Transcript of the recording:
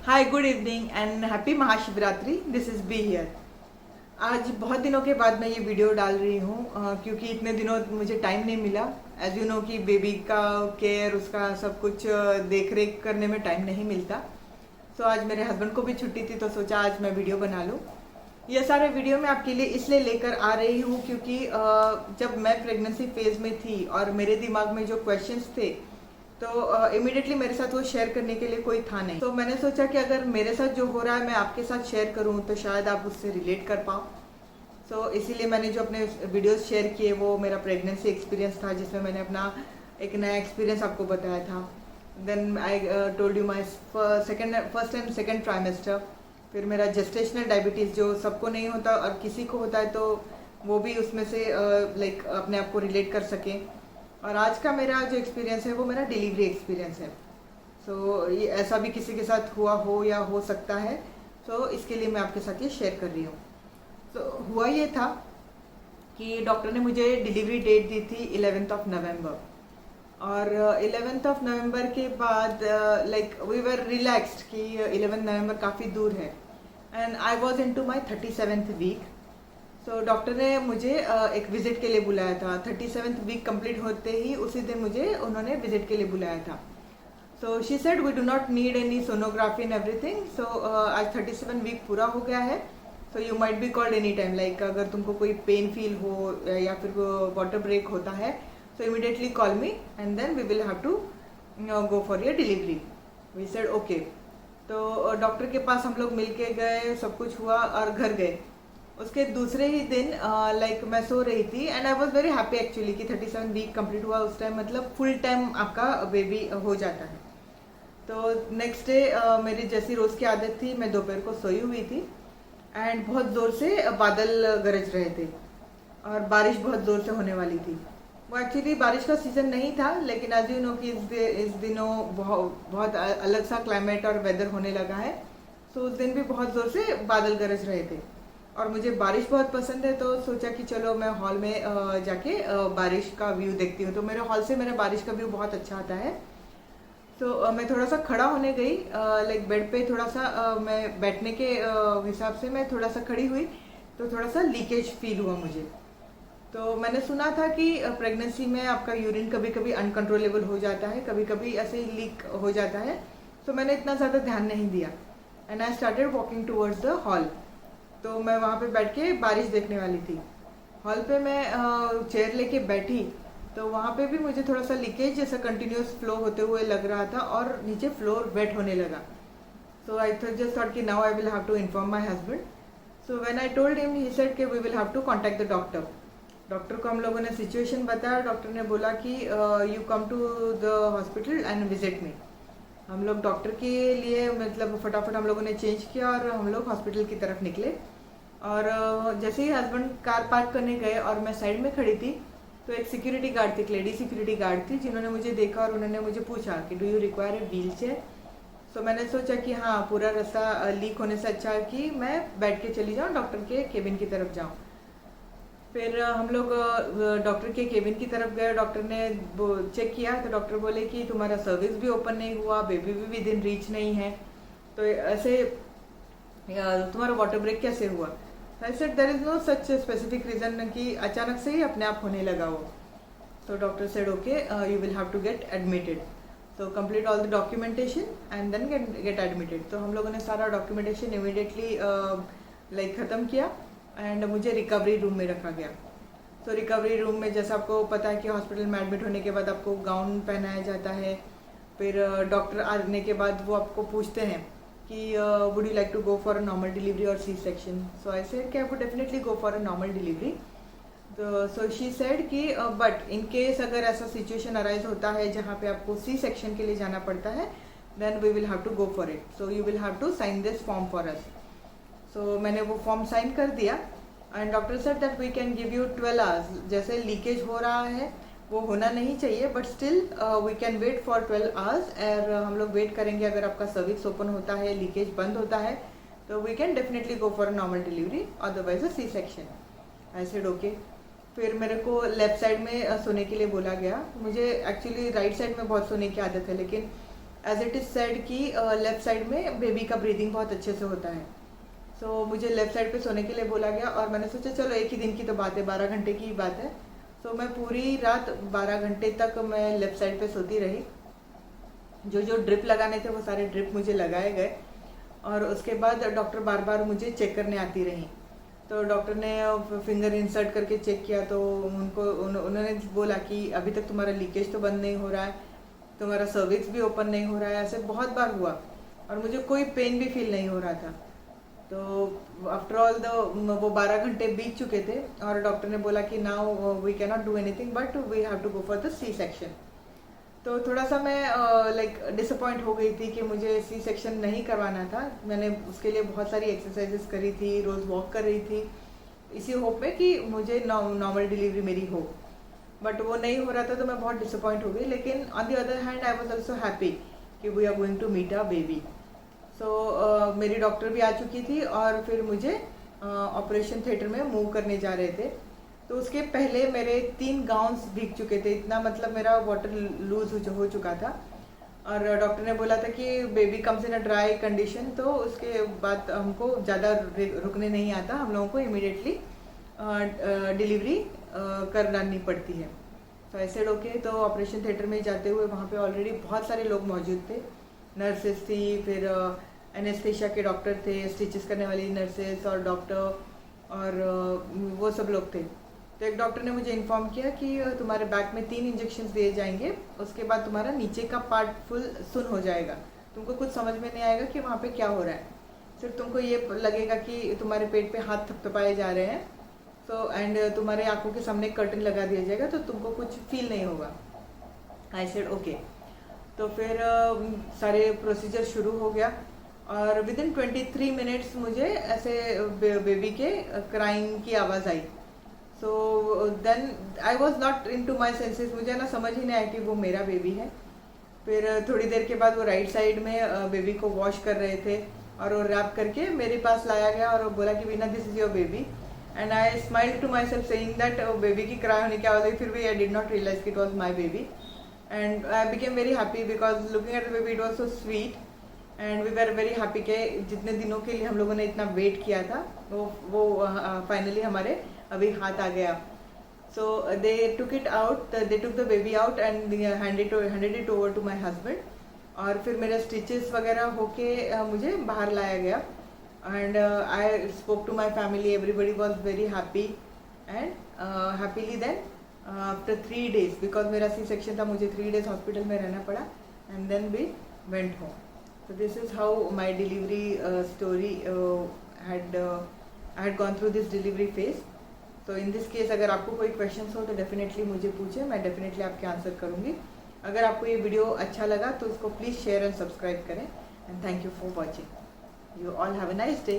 Hi, good evening and happy Mahashivratri. This is be here. आज बहुत दिनों के बाद मैं ये वीडियो डाल रही हूँ क्योंकि इतने दिनों मुझे टाइम नहीं मिला। एज यू नो कि बेबी का केयर, उसका सब कुछ देख रेख करने में टाइम नहीं मिलता। सो आज मेरे हस्बैंड को भी छुट्टी थी तो सोचा आज मैं वीडियो बना लूँ। ये सारे वीडियो मैं आपके लिए इसलिए लेकर आ रही हूँ क्योंकि जब मैं प्रेगनेंसी फेज में थी और मेरे दिमाग में जो क्वेश्चंस थे तो इमिडिएटली मेरे साथ वो शेयर करने के लिए कोई था नहीं। तो मैंने सोचा कि अगर मेरे साथ जो हो रहा है मैं आपके साथ शेयर करूँ तो शायद आप उससे रिलेट कर पाओ। सो इसीलिए मैंने जो अपने वीडियोस शेयर किए वो मेरा प्रेगनेंसी एक्सपीरियंस था, जिसमें मैंने अपना एक नया एक्सपीरियंस आपको बताया था। Then I told you my first and second trimester. फिर मेरा जेस्टेशनल डायबिटीज़ जो सबको नहीं होता और किसी को होता है तो वो भी उसमें से लाइक अपने आप को रिलेट कर सकें। और आज का मेरा जो एक्सपीरियंस है वो मेरा डिलीवरी एक्सपीरियंस है। सो ये ऐसा भी किसी के साथ हुआ हो या हो सकता है। सो इसके लिए मैं आपके साथ ये शेयर कर रही हूँ। तो हुआ ये था कि डॉक्टर ने मुझे डिलीवरी डेट दी थी 11th ऑफ नवंबर। और 11th ऑफ नवंबर के बाद लाइक वी वर रिलैक्स्ड कि 11 नवंबर काफ़ी दूर है। And I was in to my 37th week. So doctor ने मुझे एक विजिट के लिए बुलाया था। 37th वीक कंप्लीट होते ही उसी दिन मुझे उन्होंने विजिट के लिए बुलाया था। So she said we do not need any sonography and everything. So आज 37 वीक पूरा हो गया है। So you might be called any time, like अगर तुमको कोई पेन फील हो या फिर वाटर ब्रेक होता है so immediately call me and then we will have to go for your delivery. We said okay. तो डॉक्टर के पास हम लोग मिल के गए, सब कुछ हुआ और घर गए। उसके दूसरे ही दिन लाइक मैं सो रही थी and I was very happy actually कि 37 वीक कंप्लीट हुआ। उस टाइम मतलब फुल टाइम आपका बेबी हो जाता है। तो नेक्स्ट डे मेरी जैसी रोज़ की आदत थी, मैं दोपहर को सोई हुई थी एंड बहुत ज़ोर से बादल गरज रहे थे और बारिश बहुत ज़ोर से होने वाली थी। वो एक्चुअली बारिश का सीज़न नहीं था, लेकिन आज यू नो कि इस दिनों बहुत अलग सा क्लाइमेट और वेदर होने लगा है। तो उस दिन भी बहुत ज़ोर से बादल गरज रहे थे और मुझे बारिश बहुत पसंद है। तो सोचा कि चलो मैं हॉल में जाके बारिश का व्यू देखती हूँ। तो मेरे हॉल से मेरा बारिश का व्यू बहुत अच्छा आता है। तो मैं थोड़ा सा खड़ा होने गई, लाइक बेड पे थोड़ा सा मैं बैठने के हिसाब से मैं थोड़ा सा खड़ी हुई तो थोड़ा सा लीकेज फील हुआ मुझे। तो मैंने सुना था कि प्रेगनेंसी में आपका यूरिन कभी कभी अनकंट्रोलेबल हो जाता है, कभी कभी ऐसे ही लीक हो जाता है। तो मैंने इतना ज़्यादा ध्यान नहीं दिया and I started walking towards the hall. तो मैं वहाँ पे बैठ के बारिश देखने वाली थी। हॉल पे मैं चेयर लेके बैठी तो वहाँ पे भी मुझे थोड़ा सा लीकेज जैसा कंटिन्यूस फ्लो होते हुए लग रहा था और नीचे फ्लोर वेट होने लगा। सो आई जस्ट थॉट कि now I will have to inform my husband. So when I told him he said कि we will have to contact the doctor. Doctor को हम लोगों ने सिचुएशन बताया। डॉक्टर ने बोला कि you come to the hospital and visit me. हम लोग डॉक्टर के लिए मतलब फटाफट हम लोगों ने चेंज किया और हम लोग हॉस्पिटल की तरफ निकले। और जैसे ही हस्बैंड कार पार्क करने गए और मैं साइड में खड़ी थी तो एक सिक्योरिटी गार्ड थी, एक लेडी सिक्योरिटी गार्ड थी, जिन्होंने मुझे देखा और उन्होंने मुझे पूछा कि do you require a wheel chair. तो मैंने सोचा कि हाँ, पूरा रास्ता लीक होने से अच्छा है कि मैं बैठ के चली जाऊँ, डॉक्टर के केबिन की तरफ जाऊँ। फिर हम लोग डॉक्टर के केबिन की तरफ गए। डॉक्टर ने चेक किया तो डॉक्टर बोले कि तुम्हारा सर्विस भी ओपन नहीं हुआ, बेबी भी विद इन रीच नहीं है, तो ऐसे तुम्हारा वाटर ब्रेक कैसे हुआ। I said there is no such specific reason कि अचानक से ही अपने आप होने लगा वो। तो doctor said okay you will have to get admitted. तो complete all the documentation and then get admitted. तो हम लोगों ने सारा डॉक्यूमेंटेशन इमीडिएटली लाइक ख़त्म किया एंड मुझे रिकवरी रूम में रखा गया। तो रिकवरी रूम में जैसा आपको पता है कि हॉस्पिटल में एडमिट होने के बाद आपको गाउन पहनाया जाता है। फिर डॉक्टर आने के बाद वो आपको पूछते हैं कि would you like to go for a normal delivery और C section. So I said कि I would definitely go for a normal delivery. तो सो शी सेड कि बट इन केस अगर ऐसा सिचुएशन अराइज होता है जहाँ पे आपको सी सेक्शन के लिए जाना पड़ता है then we will have to go for it. So you will have to sign this form for us. So मैंने वो फॉर्म साइन कर दिया and doctor said that we can give you 12 hours. जैसे लीकेज हो रहा है वो होना नहीं चाहिए but still we can wait for 12 hours. और हम लोग वेट करेंगे। अगर आपका सर्विक्स ओपन होता है, लीकेज बंद होता है तो we can definitely go for a normal delivery, otherwise a C section. I said okay. फिर मेरे को लेफ्ट साइड में सोने के लिए बोला गया। मुझे एक्चुअली राइट साइड में बहुत सोने की आदत है, लेकिन एज इट इज़ सेड कि लेफ़्ट साइड में बेबी का ब्रीदिंग बहुत अच्छे से होता है। सो मुझे लेफ़्ट साइड पे सोने के लिए बोला गया और मैंने सोचा चलो एक ही दिन की तो बात है, 12 घंटे की बात है। सो मैं पूरी रात 12 घंटे तक मैं लेफ़्ट साइड पे सोती रही। जो ड्रिप लगाने थे वो सारे ड्रिप मुझे लगाए गए और उसके बाद डॉक्टर बार बार मुझे चेक करने आती रही। तो डॉक्टर ने फिंगर इंसर्ट करके चेक किया तो उन्होंने बोला कि अभी तक तुम्हारा लीकेज तो बंद नहीं हो रहा है, तुम्हारा सर्विक्स भी ओपन नहीं हो रहा है। ऐसे बहुत बार हुआ और मुझे कोई पेन भी फील नहीं हो रहा था। तो आफ्टर ऑल वो 12 घंटे बीत चुके थे और डॉक्टर ने बोला कि now we can not do anything but we have to go for the C section. तो थोड़ा सा मैं लाइक डिसअपॉइंट हो गई थी कि मुझे सी सेक्शन नहीं करवाना था। मैंने उसके लिए बहुत सारी एक्सरसाइजेस करी थी, रोज़ वॉक कर रही थी इसी होप में कि मुझे नॉर्मल डिलीवरी मेरी हो, बट वो नहीं हो रहा था तो मैं बहुत डिसअपॉइंट हो गई। लेकिन on the other hand I was also happy कि we are going to meet a baby. So मेरी डॉक्टर भी आ चुकी थी और फिर मुझे ऑपरेशन थिएटर में मूव करने जा रहे थे। तो उसके पहले मेरे 3 गाउन्स भीग चुके थे, इतना मतलब मेरा वाटर लूज हो चुका था। और डॉक्टर ने बोला था कि baby comes in a dry condition, तो उसके बाद हमको ज़्यादा रुकने नहीं आता, हम लोगों को इमीडिएटली डिलीवरी करनी पड़ती है। तो ऐसे ओके, तो ऑपरेशन थिएटर में जाते हुए वहाँ पे ऑलरेडी बहुत सारे लोग मौजूद थे। नर्सेस थी, फिर एनेस्थेशिया के डॉक्टर थे, स्टिचेस करने वाली नर्सेस और डॉक्टर और वो सब लोग थे। तो एक डॉक्टर ने मुझे इन्फॉर्म किया कि तुम्हारे बैक में 3 इंजेक्शन दिए जाएंगे, उसके बाद तुम्हारा नीचे का पार्ट फुल सुन हो जाएगा, तुमको कुछ समझ में नहीं आएगा कि वहाँ पे क्या हो रहा है, सिर्फ तुमको ये लगेगा कि तुम्हारे पेट पे हाथ थपथपाए जा रहे हैं। सो एंड तुम्हारे आंखों के सामने कर्टन लगा दिया जाएगा तो तुमको कुछ फील नहीं होगा। आई सेड ओके। तो फिर सारे प्रोसीजर शुरू हो गया और विद इन 23 मिनट्स मुझे ऐसे बेबी के क्राइंग की आवाज़ आई। So then I was not in to my senses, मुझे ना समझ ही नहीं आया कि वो मेरा बेबी है। फिर थोड़ी देर के बाद वो राइट साइड में बेबी को वॉश कर रहे थे और वो रैप करके मेरे पास लाया गया और वो बोला कि Veena this is your baby. And I smile to myself saying that baby की क्राई होने की आवाज़ आई, फिर भी आई डिड नॉट रियलाइज कि it was my baby. And I became very happy because looking at the baby it was so sweet and we were very happy के जितने दिनों के लिए हम लोगों ने इतना वेट किया था वो फाइनली हमारे अभी हाथ आ गया। So they took it out, they took the baby out and handed it over to my husband. और फिर मेरे स्टिचेस वगैरह होके मुझे बाहर लाया गया and I spoke to my family, everybody was very happy and happily then after 3 days, because मेरा सी सेक्शन था, मुझे 3 days हॉस्पिटल में रहना पड़ा and then we went home. So this is how my delivery story I had gone through this delivery phase. So in this case अगर आपको कोई questions हो तो definitely मुझे पूछें, मैं definitely आपके आंसर करूँगी। अगर आपको ये वीडियो अच्छा लगा तो उसको प्लीज़ शेयर एंड सब्सक्राइब करें and thank you for watching. You all have a nice day.